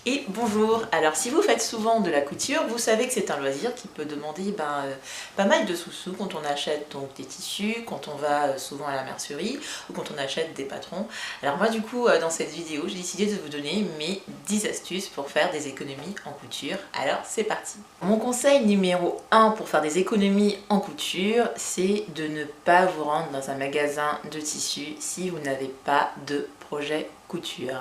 Et bonjour. Alors si vous faites souvent de la couture, vous savez que c'est un loisir qui peut demander pas mal de sous-sous quand on achète donc des tissus, quand on va souvent à la mercerie ou quand on achète des patrons. Alors moi du coup dans cette vidéo j'ai décidé de vous donner mes 10 astuces pour faire des économies en couture. Alors c'est parti. Mon conseil numéro 1 pour faire des économies en couture, c'est de ne pas vous rendre dans un magasin de tissus si vous n'avez pas de projet couture.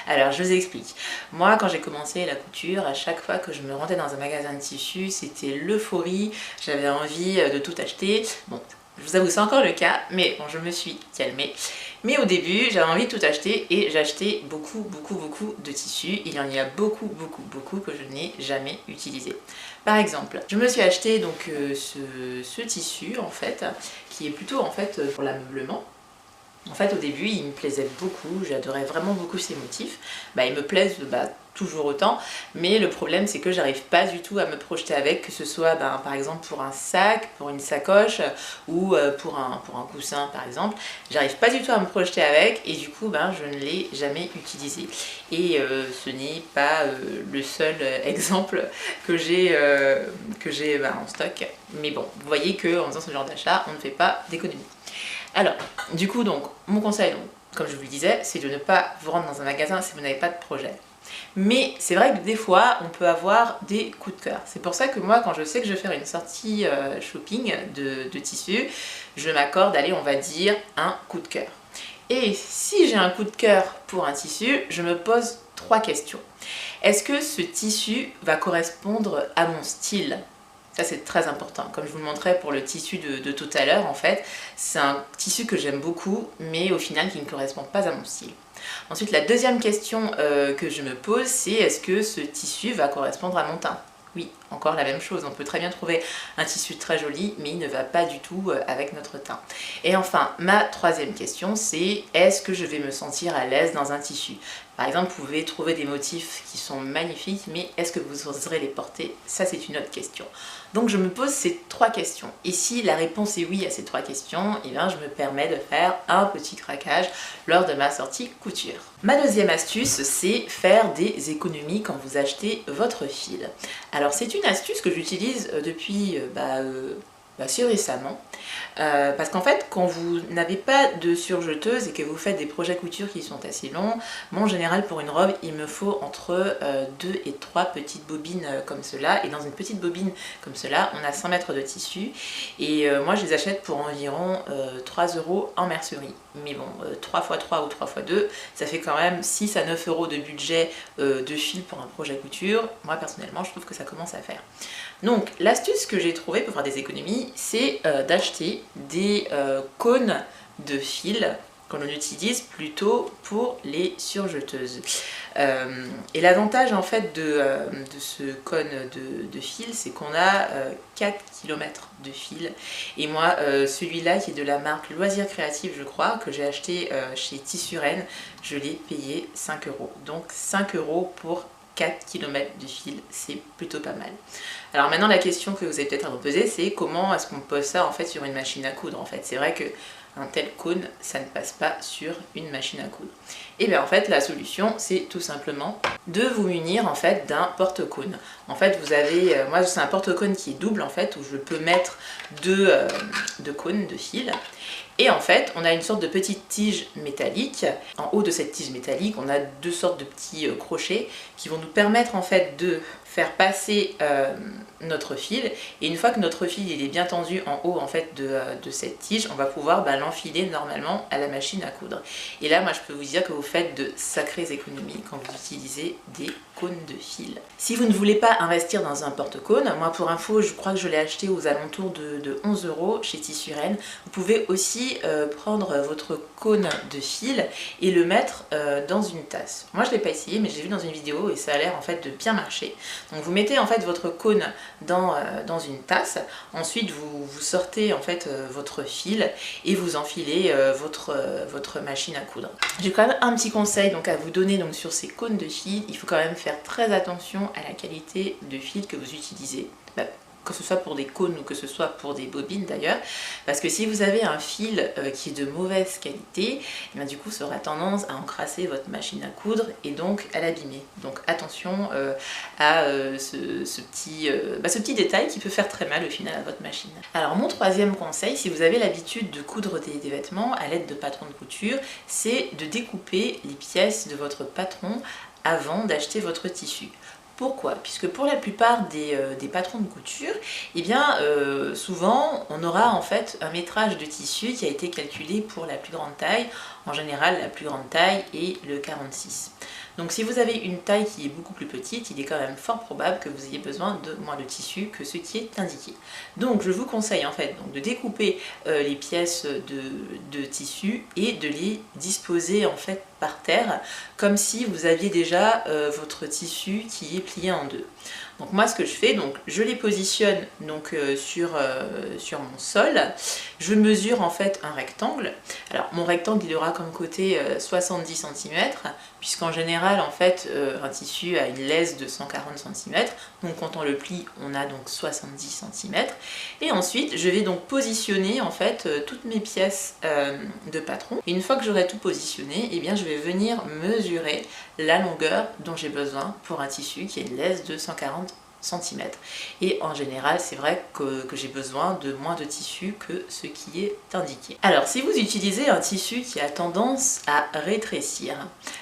Alors je vous explique. Moi quand j'ai commencé la couture, à chaque fois que je me rendais dans un magasin de tissus, c'était l'euphorie, j'avais envie de tout acheter. Bon, je vous avoue c'est encore le cas, mais bon, je me suis calmée. Mais au début j'avais envie de tout acheter et j'achetais beaucoup de tissus. Il y en a beaucoup que je n'ai jamais utilisé. Par exemple, je me suis acheté donc ce tissu en fait, qui est plutôt en fait pour l'ameublement. En fait au début il me plaisait beaucoup, j'adorais vraiment beaucoup ces motifs, ils me plaisent toujours autant, mais le problème c'est que j'arrive pas du tout à me projeter avec, que ce soit par exemple pour un sac, pour une sacoche ou pour un coussin par exemple, j'arrive pas du tout à me projeter avec et du coup je ne l'ai jamais utilisé. Et ce n'est pas le seul exemple que j'ai en stock, mais bon, vous voyez qu'en faisant ce genre d'achat on ne fait pas d'économie. Alors, du coup, donc, mon conseil, donc, comme je vous le disais, c'est de ne pas vous rendre dans un magasin si vous n'avez pas de projet. Mais c'est vrai que des fois, on peut avoir des coups de cœur. C'est pour ça que moi, quand je sais que je vais faire une sortie shopping de tissus, je m'accorde, allez, on va dire, un coup de cœur. Et si j'ai un coup de cœur pour un tissu, je me pose 3 questions. Est-ce que ce tissu va correspondre à mon style ? Ça c'est très important, comme je vous le montrais pour le tissu de tout à l'heure en fait, c'est un tissu que j'aime beaucoup mais au final qui ne correspond pas à mon style. Ensuite la deuxième question que je me pose c'est est-ce que ce tissu va correspondre à mon teint ? Oui, encore la même chose, on peut très bien trouver un tissu très joli mais il ne va pas du tout avec notre teint. Et enfin, ma troisième question c'est est-ce que je vais me sentir à l'aise dans un tissu ? Par exemple, vous pouvez trouver des motifs qui sont magnifiques, mais est-ce que vous oserez les porter ? Ça, c'est une autre question. Donc, je me pose ces 3 questions. Et si la réponse est oui à ces 3 questions, eh bien, je me permets de faire un petit craquage lors de ma sortie couture. Ma deuxième astuce, c'est faire des économies quand vous achetez votre fil. Alors, c'est une astuce que j'utilise depuis assez récemment, parce qu'en fait quand vous n'avez pas de surjeteuse et que vous faites des projets couture qui sont assez longs, moi en général pour une robe il me faut entre 2 et 3 petites bobines comme cela, et dans une petite bobine comme cela on a 100 mètres de tissu et moi je les achète pour environ 3 € en mercerie. Mais bon, 3 x 3 ou 3 x 2 ça fait quand même 6 à 9 € de budget de fil pour un projet couture. Moi personnellement je trouve que ça commence à faire. Donc l'astuce que j'ai trouvée pour faire des économies, c'est d'acheter des cônes de fil qu'on utilise plutôt pour les surjeteuses. Et l'avantage en fait de ce cône de fil, c'est qu'on a 4 km de fil. Et moi, celui-là qui est de la marque Loisirs Créatifs, je crois, que j'ai acheté chez Tissuren, je l'ai payé 5 €. Donc 5 € pour 4 km de fil, c'est plutôt pas mal. Alors maintenant la question que vous avez peut-être à vous poser, c'est comment est-ce qu'on pose ça en fait sur une machine à coudre en fait. C'est vrai que un tel cône, ça ne passe pas sur une machine à coudre. Et bien en fait la solution c'est tout simplement de vous munir en fait d'un porte-cône. En fait vous avez, moi c'est un porte-cône qui est double en fait, où je peux mettre deux cônes de fil. Et en fait, on a une sorte de petite tige métallique. En haut de cette tige métallique, on a 2 sortes de petits crochets qui vont nous permettre en fait de faire passer notre fil. Et une fois que notre fil il est bien tendu en haut en fait de cette tige, on va pouvoir l'enfiler normalement à la machine à coudre. Et là, moi je peux vous dire que vous faites de sacrées économies quand vous utilisez des cônes de fil. Si vous ne voulez pas investir dans un porte-cône, moi pour info, je crois que je l'ai acheté aux alentours de 11 € chez Tissuren. Vous pouvez aussi prendre votre cône de fil et le mettre dans une tasse. Moi je ne l'ai pas essayé, mais j'ai vu dans une vidéo et ça a l'air en fait de bien marcher. Donc vous mettez en fait votre cône dans une tasse, ensuite vous sortez en fait votre fil et vous enfilez votre machine à coudre. J'ai quand même un petit conseil donc à vous donner donc sur ces cônes de fil. Il faut quand même faire très attention à la qualité de fil que vous utilisez. que ce soit pour des cônes ou que ce soit pour des bobines d'ailleurs, parce que si vous avez un fil qui est de mauvaise qualité, et bien du coup ça aura tendance à encrasser votre machine à coudre et donc à l'abîmer. Donc attention à ce petit détail qui peut faire très mal au final à votre machine. Alors mon troisième conseil, si vous avez l'habitude de coudre des vêtements à l'aide de patrons de couture, c'est de découper les pièces de votre patron avant d'acheter votre tissu. Pourquoi? Puisque pour la plupart des patrons de couture, eh bien, souvent on aura en fait un métrage de tissu qui a été calculé pour la plus grande taille. En général, la plus grande taille est le 46. Donc si vous avez une taille qui est beaucoup plus petite, il est quand même fort probable que vous ayez besoin de moins de tissu que ce qui est indiqué. Donc je vous conseille en fait de découper les pièces de tissu et de les disposer en fait par terre, comme si vous aviez déjà votre tissu qui est plié en deux. Donc moi ce que je fais, donc je les positionne donc, sur mon sol, je mesure en fait un rectangle. Alors mon rectangle il aura comme côté 70 cm, puisqu'en général en fait un tissu a une laisse de 140 cm, donc quand on le plie on a donc 70 cm. Et ensuite je vais donc positionner en fait toutes mes pièces de patron. Et une fois que j'aurai tout positionné, eh bien je vais venir mesurer la longueur dont j'ai besoin pour un tissu qui a une laisse de 140 cm. Et en général, c'est vrai que j'ai besoin de moins de tissu que ce qui est indiqué. Alors, si vous utilisez un tissu qui a tendance à rétrécir,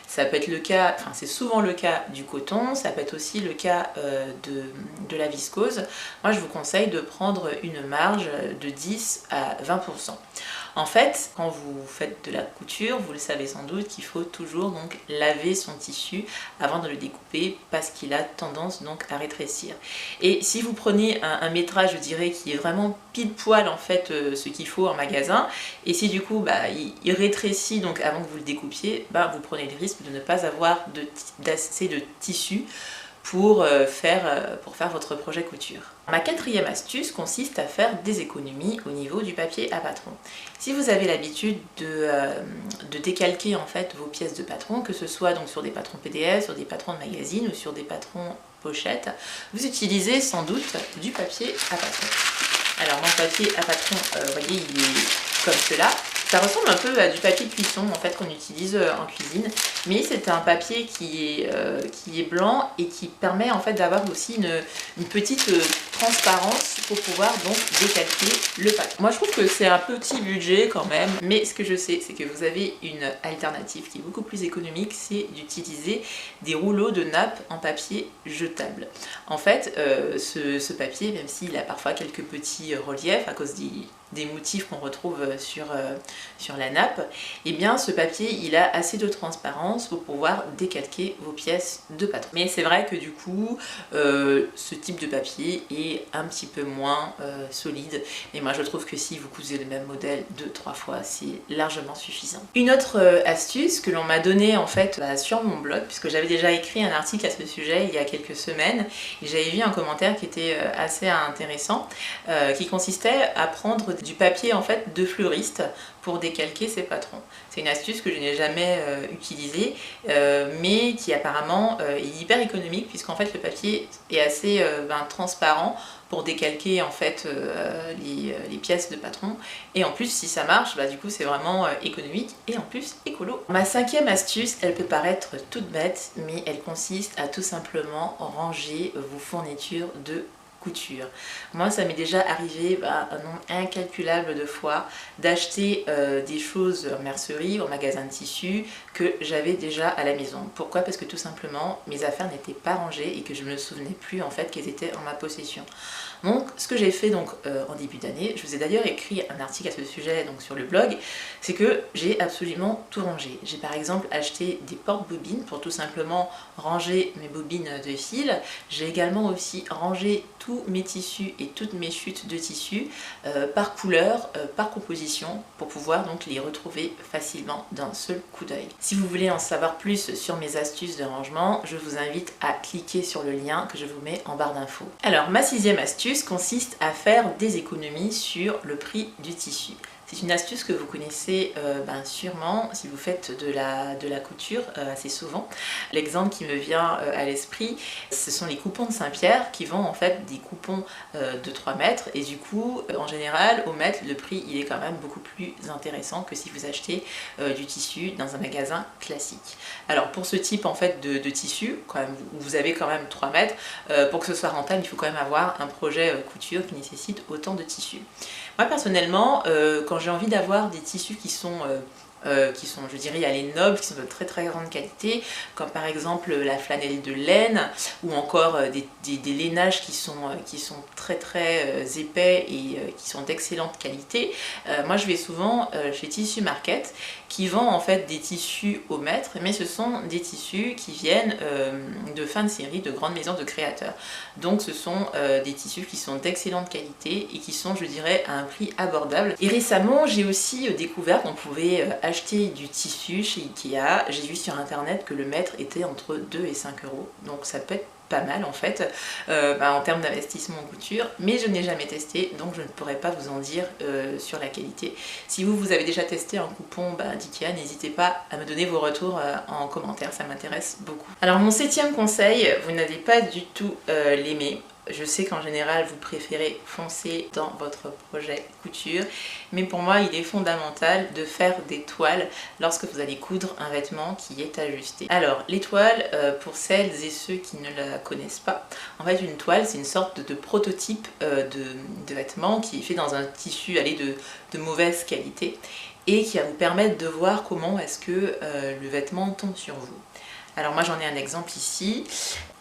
ça peut être le cas, enfin c'est souvent le cas du coton, ça peut être aussi le cas de la viscose. Moi, je vous conseille de prendre une marge de 10 à 20%. En fait, quand vous faites de la couture, vous le savez sans doute qu'il faut toujours donc laver son tissu avant de le découper parce qu'il a tendance donc à rétrécir. Et si vous prenez un métrage, je dirais, qui est vraiment pile poil en fait ce qu'il faut en magasin, et si du coup il rétrécit donc avant que vous le découpiez, vous prenez le risque de ne pas avoir assez de tissu pour faire votre projet couture. Ma quatrième astuce consiste à faire des économies au niveau du papier à patron. Si vous avez l'habitude de décalquer en fait vos pièces de patron, que ce soit donc sur des patrons PDF, sur des patrons de magazine ou sur des patrons pochettes, vous utilisez sans doute du papier à patron. Alors mon papier à patron, vous voyez, il est comme cela. Ça ressemble un peu à du papier cuisson en fait qu'on utilise en cuisine, mais c'est un papier qui est blanc et qui permet en fait d'avoir aussi une petite transparence pour pouvoir donc décalquer le papier. Moi je trouve que c'est un petit budget quand même, mais ce que je sais c'est que vous avez une alternative qui est beaucoup plus économique, c'est d'utiliser des rouleaux de nappe en papier jetable. En fait ce papier, même s'il a parfois quelques petits reliefs à cause des motifs qu'on retrouve sur la nappe, et bien ce papier il a assez de transparence pour pouvoir décalquer vos pièces de patron. Mais c'est vrai que du coup ce type de papier est un petit peu moins solide, et moi je trouve que si vous cousez le même modèle 2-3 fois c'est largement suffisant. Une autre astuce que l'on m'a donnée en fait sur mon blog, puisque j'avais déjà écrit un article à ce sujet il y a quelques semaines, et j'avais vu un commentaire qui était assez intéressant, qui consistait à prendre du papier en fait de fleuriste pour décalquer ses patrons. C'est une astuce que je n'ai jamais utilisée, mais qui apparemment est hyper économique, puisqu'en fait le papier est assez transparent pour décalquer en fait les pièces de patron, et en plus si ça marche, du coup c'est vraiment économique et en plus écolo. Ma cinquième astuce, elle peut paraître toute bête, mais elle consiste à tout simplement ranger vos fournitures de couture. Moi ça m'est déjà arrivé un nombre incalculable de fois d'acheter des choses en mercerie, en magasin de tissus que j'avais déjà à la maison. Pourquoi? Parce que tout simplement mes affaires n'étaient pas rangées et que je ne me souvenais plus en fait qu'elles étaient en ma possession. Donc ce que j'ai fait donc en début d'année, je vous ai d'ailleurs écrit un article à ce sujet donc sur le blog, c'est que j'ai absolument tout rangé. J'ai par exemple acheté des porte-bobines pour tout simplement ranger mes bobines de fil. J'ai également aussi rangé tous mes tissus et toutes mes chutes de tissus par couleur, par composition, pour pouvoir donc les retrouver facilement d'un seul coup d'œil. Si vous voulez en savoir plus sur mes astuces de rangement, je vous invite à cliquer sur le lien que je vous mets en barre d'infos. Alors ma sixième astuce consiste à faire des économies sur le prix du tissu. C'est une astuce que vous connaissez sûrement si vous faites de la couture assez souvent. L'exemple qui me vient à l'esprit, ce sont les coupons de Saint-Pierre qui vendent en fait des coupons de 3 mètres et du coup en général au mètre le prix il est quand même beaucoup plus intéressant que si vous achetez du tissu dans un magasin classique. Alors pour ce type en fait de tissu, quand même, vous avez quand même 3 mètres, pour que ce soit rentable il faut quand même avoir un projet couture qui nécessite autant de tissu. Moi personnellement quand j'ai envie d'avoir des tissus qui sont je dirais, les nobles, qui sont de très très grande qualité, comme par exemple la flanelle de laine, ou encore des lainages qui sont très très épais et qui sont d'excellente qualité. Moi je vais souvent chez Tissu Market, qui vend en fait des tissus au mètre, mais ce sont des tissus qui viennent de fin de série, de grandes maisons de créateurs. Donc ce sont des tissus qui sont d'excellente qualité et qui sont, je dirais, à un prix abordable. Et récemment, j'ai aussi découvert qu'on pouvait acheter du tissu chez Ikea. J'ai vu sur internet que le mètre était entre 2 et 5 euros, donc ça peut être pas mal en fait en termes d'investissement en couture, mais je n'ai jamais testé donc je ne pourrais pas vous en dire sur la qualité. Si vous avez déjà testé un coupon d'Ikea, n'hésitez pas à me donner vos retours en commentaire, ça m'intéresse beaucoup. Alors mon 7e conseil, vous n'allez pas du tout l'aimer. Je sais qu'en général vous préférez foncer dans votre projet couture, mais pour moi il est fondamental de faire des toiles lorsque vous allez coudre un vêtement qui est ajusté. Alors les toiles, pour celles et ceux qui ne la connaissent pas, en fait une toile c'est une sorte de prototype de vêtement qui est fait dans un tissu de mauvaise qualité et qui va vous permettre de voir comment est-ce que le vêtement tombe sur vous. Alors moi j'en ai un exemple ici.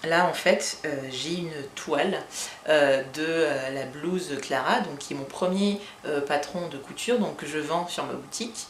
Là en fait j'ai une toile de la blouse Clara, donc qui est mon premier patron de couture, donc que je vends sur ma boutique.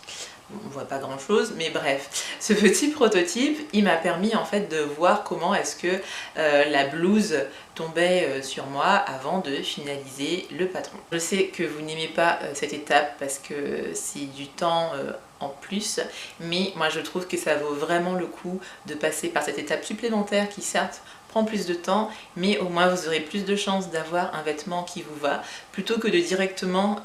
On ne voit pas grand chose, mais bref, ce petit prototype il m'a permis en fait de voir comment est-ce que la blouse tombait sur moi avant de finaliser le patron. Je sais que vous n'aimez pas cette étape parce que c'est du temps en plus, mais moi je trouve que ça vaut vraiment le coup de passer par cette étape supplémentaire qui certes prend plus de temps, mais au moins vous aurez plus de chances d'avoir un vêtement qui vous va, plutôt que de directement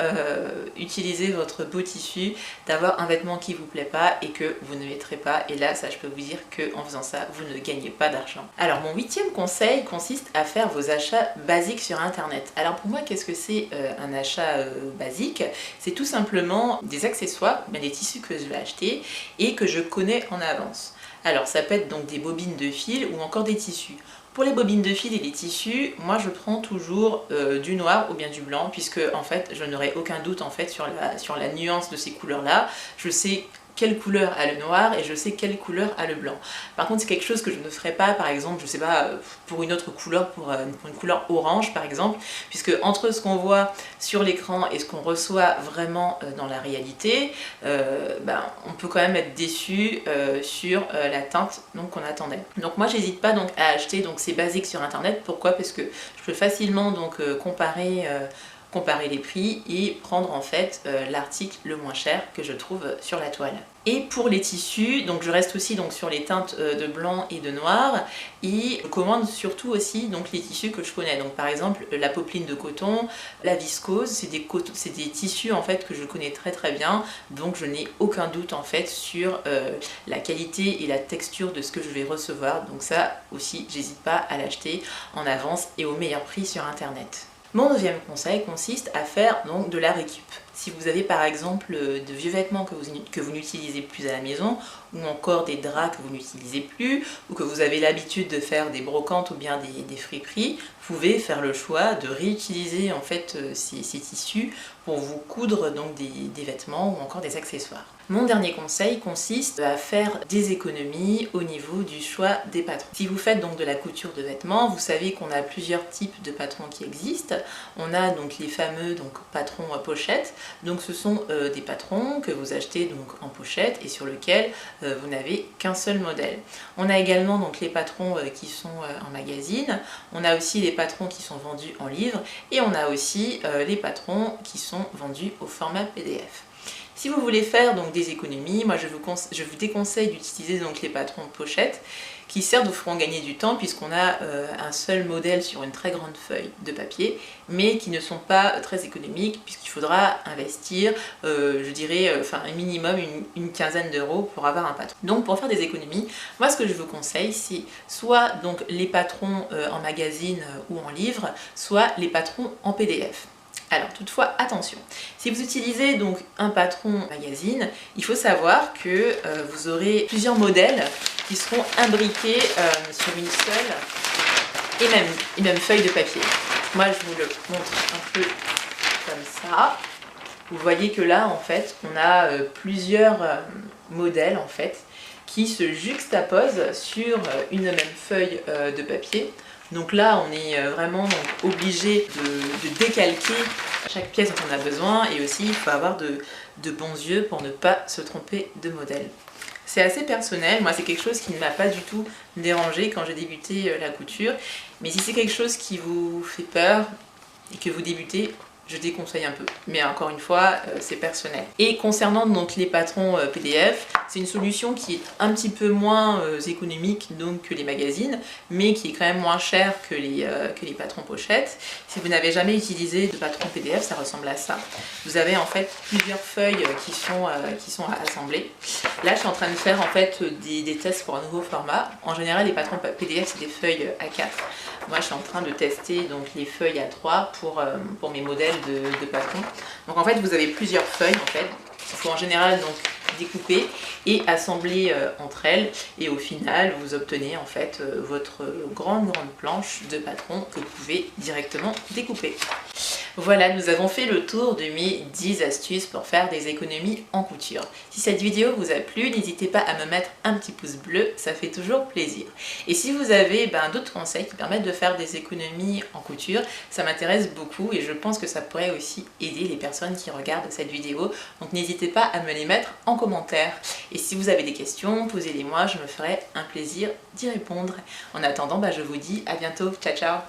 utiliser votre beau tissu, d'avoir un vêtement qui vous plaît pas et que vous ne mettrez pas, et là ça je peux vous dire qu'en faisant ça vous ne gagnez pas d'argent. Alors mon 8e conseil consiste à faire vos achats basiques sur internet. Alors pour moi qu'est-ce que c'est un achat basique? C'est tout simplement des accessoires, des tissus que je vais acheter et que je connais en avance. Alors ça peut être donc des bobines de fil ou encore des tissus. Pour les bobines de fil et les tissus, moi je prends toujours du noir ou bien du blanc, puisque en fait je n'aurai aucun doute en fait sur la nuance de ces couleurs là. Je sais quelle couleur a le noir et je sais quelle couleur a le blanc. Par contre c'est quelque chose que je ne ferai pas par exemple, je sais pas, pour une autre couleur, pour une couleur orange par exemple, puisque entre ce qu'on voit sur l'écran et ce qu'on reçoit vraiment dans la réalité, on peut quand même être déçu sur la teinte qu'on attendait. Donc moi j'hésite pas donc à acheter donc ces basiques sur internet. Pourquoi? Parce que je peux facilement donc comparer les prix et prendre en fait l'article le moins cher que je trouve sur la toile. Et pour les tissus, donc je reste aussi donc sur les teintes de blanc et de noir, et je commande surtout aussi donc les tissus que je connais. Donc par exemple la popeline de coton, la viscose, c'est des tissus en fait que je connais très très bien, donc je n'ai aucun doute en fait sur la qualité et la texture de ce que je vais recevoir. Donc ça aussi j'hésite pas à l'acheter en avance et au meilleur prix sur internet. Mon 9e conseil consiste à faire donc de la récup. Si vous avez par exemple de vieux vêtements que vous n'utilisez plus à la maison, ou encore des draps que vous n'utilisez plus, ou que vous avez l'habitude de faire des brocantes ou bien des friperies, vous pouvez faire le choix de réutiliser en fait ces tissus pour vous coudre donc des vêtements ou encore des accessoires. Mon dernier conseil consiste à faire des économies au niveau du choix des patrons. Si vous faites donc de la couture de vêtements, vous savez qu'on a plusieurs types de patrons qui existent. On a donc les fameux patrons pochettes. Donc ce sont des patrons que vous achetez donc en pochette et sur lesquels vous n'avez qu'un seul modèle. On a également donc les patrons qui sont en magazine. On a aussi les patrons qui sont vendus en livre et on a aussi les patrons qui sont vendus au format PDF. Si vous voulez faire donc des économies, moi je vous déconseille d'utiliser donc les patrons pochettes qui certes vous feront gagner du temps puisqu'on a un seul modèle sur une très grande feuille de papier, mais qui ne sont pas très économiques puisqu'il faudra investir, je dirais, un minimum une quinzaine d'euros pour avoir un patron. Donc pour faire des économies, moi ce que je vous conseille, c'est soit donc les patrons en magazine ou en livre, soit les patrons en PDF. Alors toutefois, attention, si vous utilisez donc un patron magazine, il faut savoir que vous aurez plusieurs modèles qui seront imbriqués sur une seule et même feuille de papier. Moi je vous le montre un peu comme ça. Vous voyez que là en fait on a plusieurs modèles en fait qui se juxtaposent sur une même feuille de papier. Donc là, on est vraiment obligé de décalquer chaque pièce dont on a besoin et aussi il faut avoir de bons yeux pour ne pas se tromper de modèle. C'est assez personnel, moi c'est quelque chose qui ne m'a pas du tout dérangé quand j'ai débuté la couture, mais si c'est quelque chose qui vous fait peur et que vous débutez, je déconseille un peu, mais encore une fois, c'est personnel. Et concernant donc les patrons PDF, c'est une solution qui est un petit peu moins économique donc que les magazines, mais qui est quand même moins chère que les patrons pochettes. Si vous n'avez jamais utilisé de patron PDF, ça ressemble à ça. Vous avez en fait plusieurs feuilles qui sont à assembler. Là, je suis en train de faire en fait des tests pour un nouveau format. En général, les patrons PDF, c'est des feuilles A4. Moi, je suis en train de tester donc les feuilles A3 pour mes modèles de patron. Donc en fait, vous avez plusieurs feuilles en fait. Il faut en général donc découper et assembler entre elles et au final vous obtenez en fait votre grande planche de patron que vous pouvez directement découper. Voilà, nous avons fait le tour de mes 10 astuces pour faire des économies en couture. Si cette vidéo vous a plu, n'hésitez pas à me mettre un petit pouce bleu, ça fait toujours plaisir. Et si vous avez d'autres conseils qui permettent de faire des économies en couture, ça m'intéresse beaucoup et je pense que ça pourrait aussi aider les personnes qui regardent cette vidéo. Donc n'hésitez pas à me les mettre en commentaire. Et si vous avez des questions, posez-les moi, je me ferai un plaisir d'y répondre. En attendant, je vous dis à bientôt. Ciao ciao.